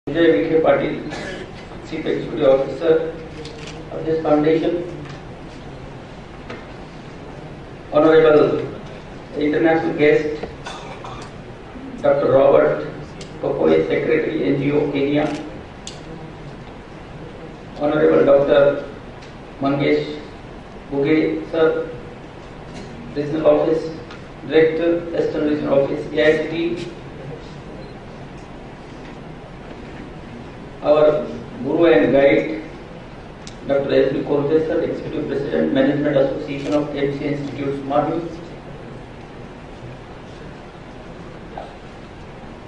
Vijay Vikhe Patil, Chief Executive Officer of this foundation, Honorable International Guest, Dr. Robert Kokoe, Secretary, NGO, Kenya, Honorable Dr. Mangesh Buge, Sir, Regional Office, Director, Western Regional Office, AICT, our Guru and Guide, Dr. S.B. Korte, Sir, Executive President, Management Association of MC Institutes, Marmi,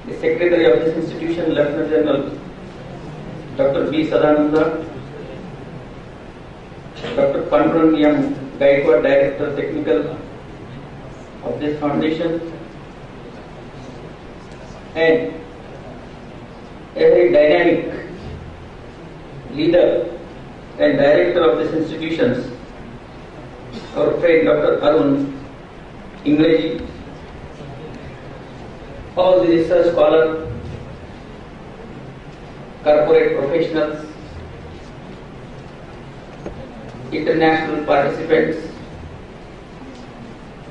the Secretary of this institution, Lieutenant General Dr. B. Sadananda, Dr. Pandurang M. Gaikwad, Director Technical of this foundation, and a very dynamic leader and director of these institutions, our friend Dr. Arun Ingreji, all the research scholars, corporate professionals, international participants,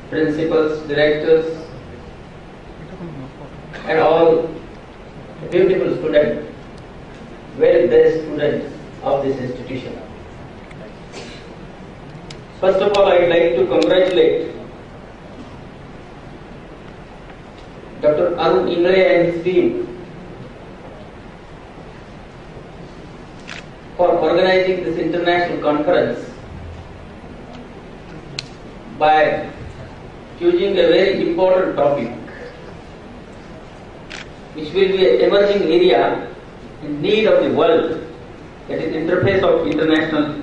principals, directors, and all beautiful students, very best students of this institution. First of all, I would like to congratulate Dr. Arun Ingre and his team for organizing this international conference by choosing a very important topic, which will be an emerging area in need of the world, that is interface of international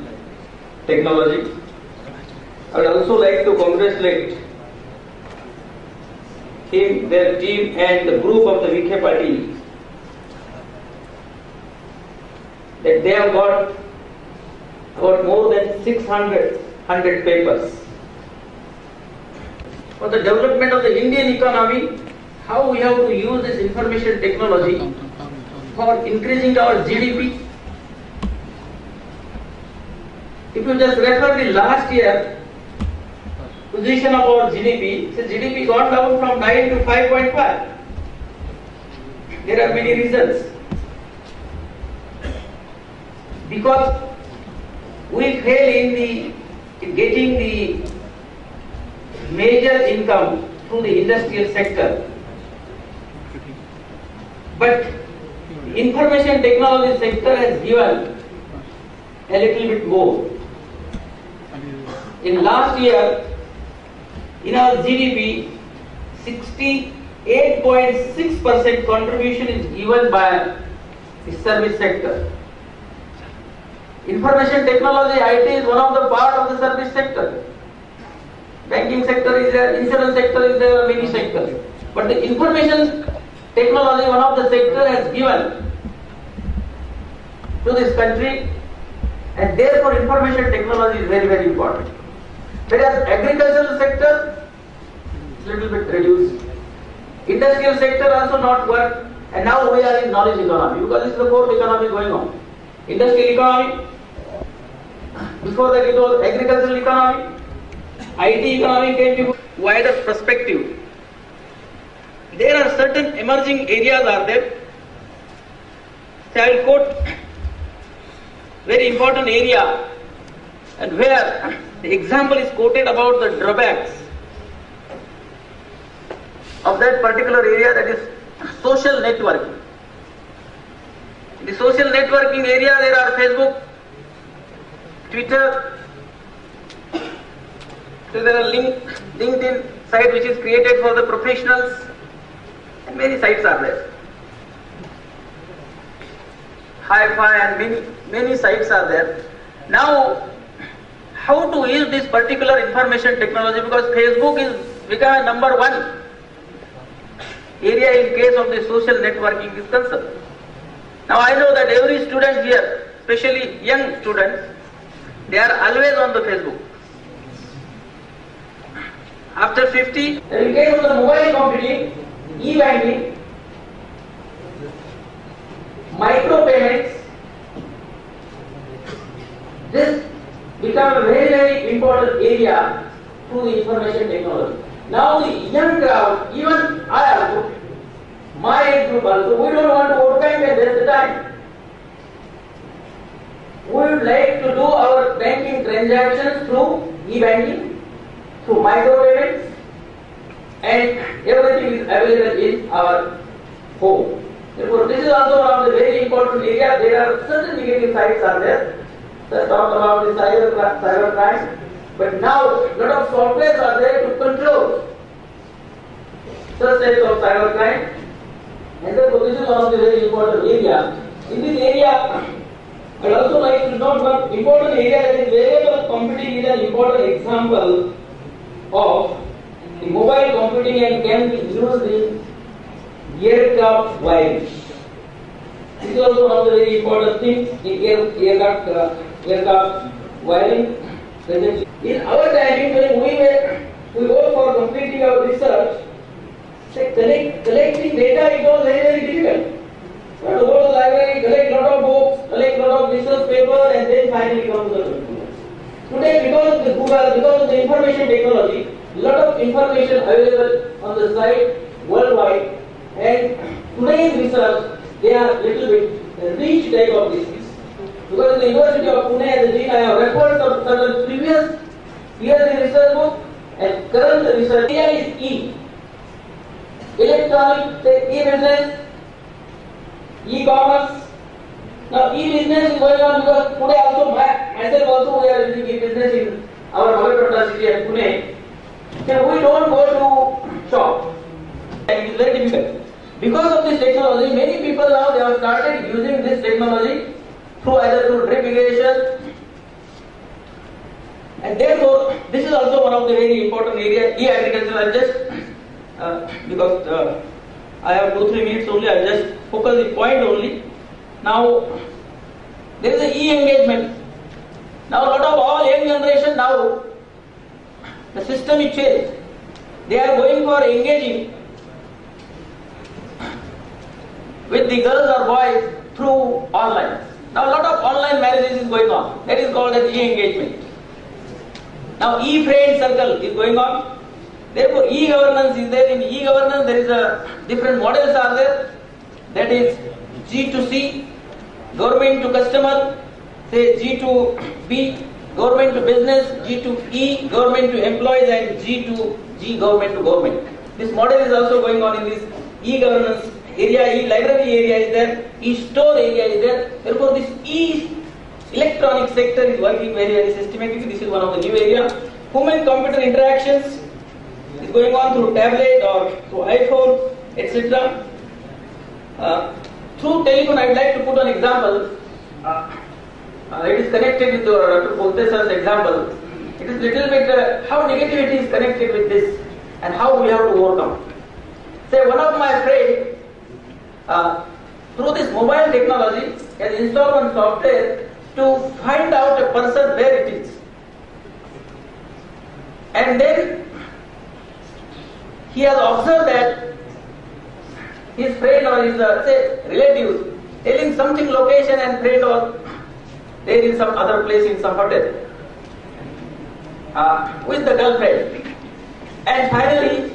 technology. I would also like to congratulate him, their team and the group of the Vikhe Patil, that they have got about more than 600 papers for the development of the Indian economy, how we have to use this information technology for increasing our GDP. If you just refer the last year position of our GDP, so GDP got down from 9 to 5.5. There are many reasons. Because we fail in getting the major income through the industrial sector. But information technology sector has given a little bit more. In last year, in our GDP, 68.6% contribution is given by the service sector. Information technology, IT is one of the part of the service sector. Banking sector is there, insurance sector is there, many sectors. But the information technology, one of the sector, has given to this country, and therefore information technology is very, very important. Whereas agricultural sector is little bit reduced. Industrial sector also not work, and now we are in knowledge economy, because this is the fourth economy going on. Industrial economy, before that it was agricultural economy, IT economy came to wider perspective. There are certain emerging areas are there. So I will quote very important area, and where the example is quoted about the drawbacks of that particular area, that is social networking. In the social networking area there are Facebook, Twitter, so there are LinkedIn site which is created for the professionals, and many sites are there. Hi-Fi and many sites are there. Now, how to use this particular information technology, because Facebook is become number one area in case of the social networking is concerned. Now I know that every student here, especially young students, they are always on the Facebook. After 50, in case of the mobile computing, e-banking, micro payments. This become a very, very important area through the information technology. Now the young crowd, even I also, my age group also, we don't want to overbank and waste the time. We would like to do our banking transactions through e-banking, through micro payments, and everything is available in our home. Therefore, this is also one of the very important areas. There are certain negative sides are there. Let's talk about the cyber crime. But now, a lot of softwares are there to control such types of cyber crime. And therefore, this is one of the very important areas. In this area, I would also like to note one important area that is variable computing is an important example of the mobile computing and can be used in aircraft wiring. This is also one of the very important things in aircraft wiring. In our time, when we work for completing our research, collecting data, it was very, very difficult. We have to go to the library, collect lot of books, collect lot of research paper, and then finally come to the conclusion. Today, because of the Google, because of the information technology, lot of information available on the site worldwide, and today's research, they are little bit rich type of disease. Because in the University of Pune as a dean, I have records of certain previous years research book and current research. Area is E. Electronic, e-business, e-commerce. Now e-business is going on because today also myself also we are using e-business in our Navi city at Pune. So we don't go to shop. And it is very difficult. Because of this technology, many people now they have started using this technology through either through drip irrigation, and therefore this is also one of the very important areas. E-agriculture, I just because I have 2-3 minutes only, I just focus the point only. Now there is a e-engagement. Now a lot of all young generation now the system is changed. They are going for engaging with the girls or boys through online. Now a lot of online marriages is going on. That is called as e-engagement. Now e-friend circle is going on. Therefore e-governance is there. In e-governance there is a different models are there. That is G2C, government to customer, say G2B, government to business, G2E, government to employees, and G2G, government to government. This model is also going on in this e-governance area. E-library area is there, e-store area is there. Therefore this e-electronic sector is working very, very systematically. This is one of the new areas. Human-computer interactions is going on through tablet or through iPhone, etc. Through telephone, I would like to put an example. It is connected with Dr. Bolte sir's example. It is little bit how negativity is connected with this and how we have to overcome. Say one of my friends, through this mobile technology, has installed one software to find out a person where it is. And then he has observed that his friend or his say relatives telling something location and friend or there in some other place in some hotel with the girlfriend. And finally,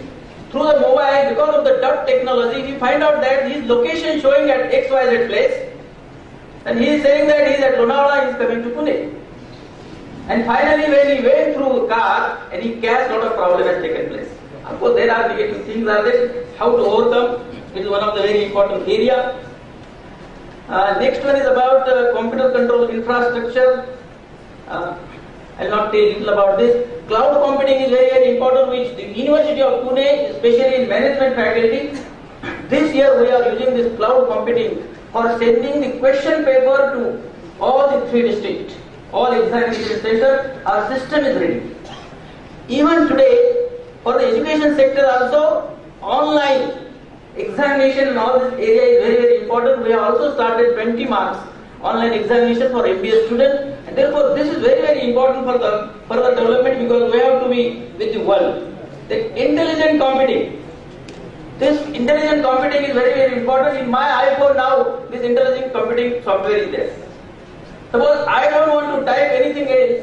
through the mobile, because of the dot technology, he find out that his location showing at XYZ place, and he is saying that he is at Lonavala, he is coming to Pune. And finally, when he went through car and he cashed, lot of problem has taken place. Of course, there are negative things are there. How to overcome is one of the very important area. Next one is about computer control infrastructure. I will not tell little about this. Cloud computing is very, very important, which the University of Pune, especially in management faculty, this year we are using this cloud computing for sending the question paper to all the 3 districts, all examination centers. Our system is ready. Even today, for the education sector also, online examination and all this area is very, very important. We have also started 20 marks online examination for MBA students, and therefore this is very, very important for the further development, because we have to be with the world. The intelligent computing, This intelligent computing is very, very important. In my iPhone now, this intelligent computing software is there. Suppose I don't want to type anything else.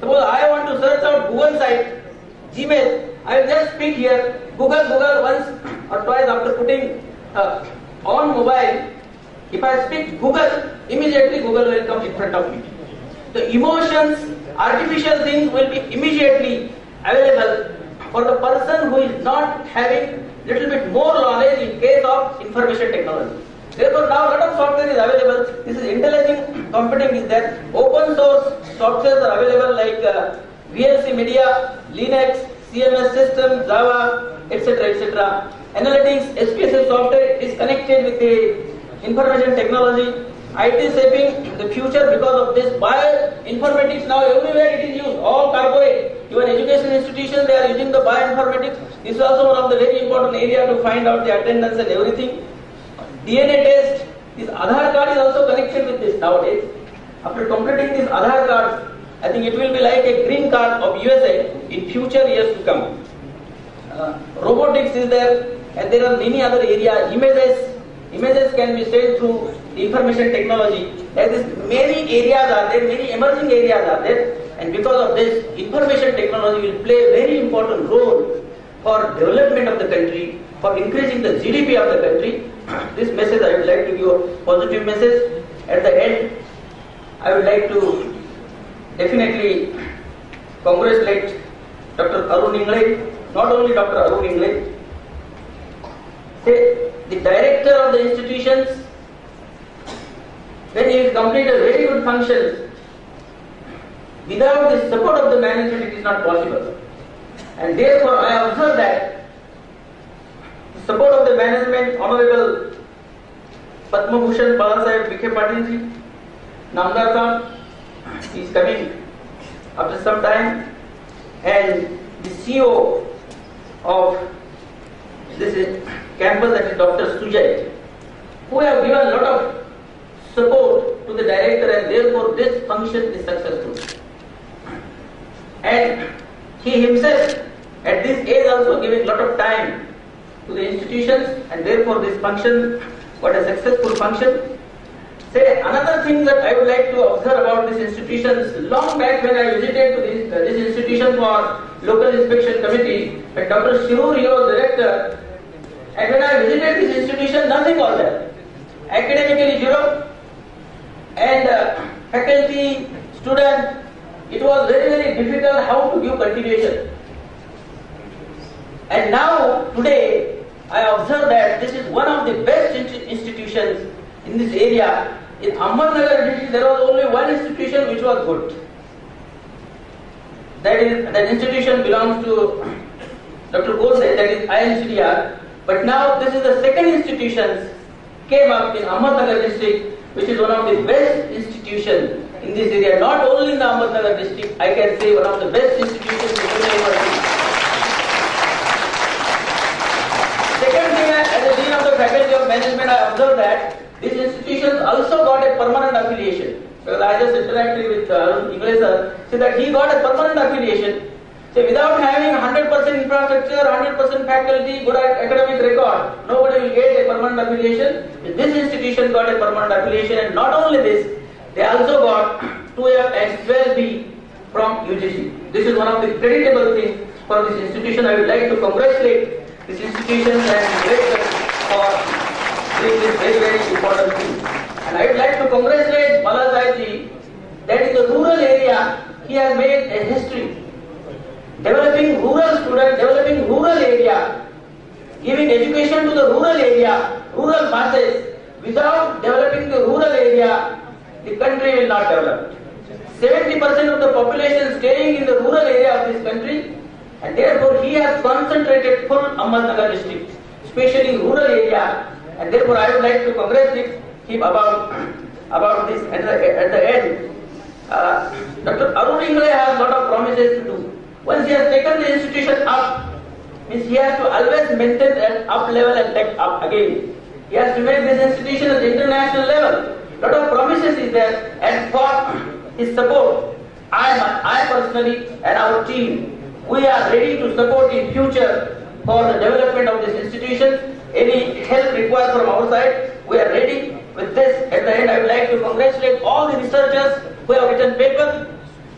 Suppose I want to search out Google site, Gmail. I will just speak here, Google once or twice after putting on mobile. If I speak Google, immediately Google will come in front of me. The emotions, artificial things will be immediately available for the person who is not having little bit more knowledge in case of information technology. Therefore, now a lot of software is available. This is intelligent computing is there. Open source softwares are available like VLC Media, Linux, CMS system, Java, etc., etc. Analytics, SPSS software is connected with the information technology. IT is shaping the future because of this. Bioinformatics now everywhere it is used. All corporate, even education institutions, they are using the bioinformatics. This is also one of the very important area to find out the attendance and everything. DNA test, this Aadhaar card is also connected with this nowadays. After completing this Aadhaar card, I think it will be like a green card of USA in future years to come. Robotics is there, and there are many other areas. Images can be sent through information technology. There is many areas are there, many emerging areas are there, and because of this, information technology will play a very important role for development of the country, for increasing the GDP of the country. This message I would like to give a positive message. At the end, I would like to definitely congratulate Dr. Arun Ingle, not only Dr. Arun Ingle, the director of the institutions, when he completed very good functions, without the support of the management it is not possible. And therefore I observe that the support of the management, Honorable Padma Bhushan Balasaheb Vikhe Patil ji, Namdar Khan, he is coming after some time, and the CEO of this campus, that is Dr. Sujay, who have given a lot of support to the director, and therefore this function is successful. And he himself at this age also giving a lot of time to the institutions, and therefore this function got a successful function. Say another thing that I would like to observe about these institutions, long back when I visited to this institution for local inspection committee, when Dr. Shirur, he was director, and when I visited this institution, nothing was there. Academically zero, and faculty, student, it was very, very difficult how to give continuation. And now, today, I observe that this is one of the best institutions in this area. In Ahmednagar district, there was only one institution which was good. That institution belongs to Dr. Gose, that is INCDR. But now this is the second institution came up in Ahmednagar district, which is one of the best institutions in this area. Not only in the Ahmednagar district, I can say one of the best institutions in the university. Second thing, as a dean of the faculty of management, I observed that these institutions also got a permanent affiliation. Because I just interacted with English sir, so that he got a permanent affiliation. So without having 100% infrastructure, 100% faculty, good academic record, nobody will get a permanent affiliation. This institution got a permanent affiliation, and not only this, they also got 12 and 12B from UGC. This is one of the creditable things for this institution. I would like to congratulate this institution and director for doing this very, very important thing. And I would like to congratulate Balasaheb ji, that in the rural area, he has made a history. Developing rural students, developing rural area, giving education to the rural area, rural masses. Without developing the rural area, the country will not develop. 70% of the population staying in the rural area of this country, and therefore he has concentrated full Ahmednagar district, especially rural area, and therefore I would like to congratulate him about this. At the end, Dr. Arun Ingle has a lot of promises to do. Once he has taken the institution up, means he has to always maintain that up level and take up again. He has to make this institution at the international level. Lot of promises is there, and for his support, I personally and our team, we are ready to support in future for the development of this institution. Any help required from our side, we are ready. With this, at the end, I would like to congratulate all the researchers who have written papers,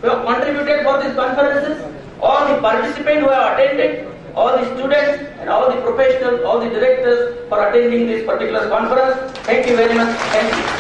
who have contributed for these conferences, all the participants who have attended, all the students and all the professionals, all the directors for attending this particular conference. Thank you very much. Thank you.